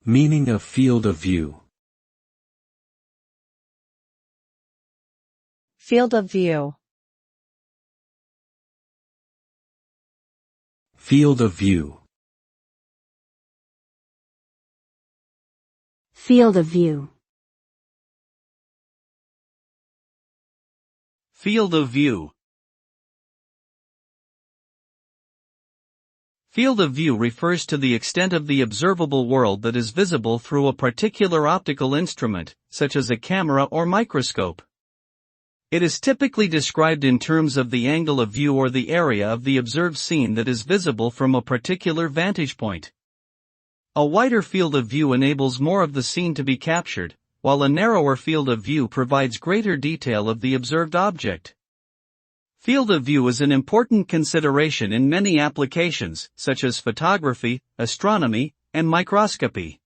Meaning of field of view. Field of view. Field of view. Field of view. Field of view. Field of view refers to the extent of the observable world that is visible through a particular optical instrument, such as a camera or microscope. It is typically described in terms of the angle of view or the area of the observed scene that is visible from a particular vantage point. A wider field of view enables more of the scene to be captured, while a narrower field of view provides greater detail of the observed object. Field of view is an important consideration in many applications, such as photography, astronomy, and microscopy.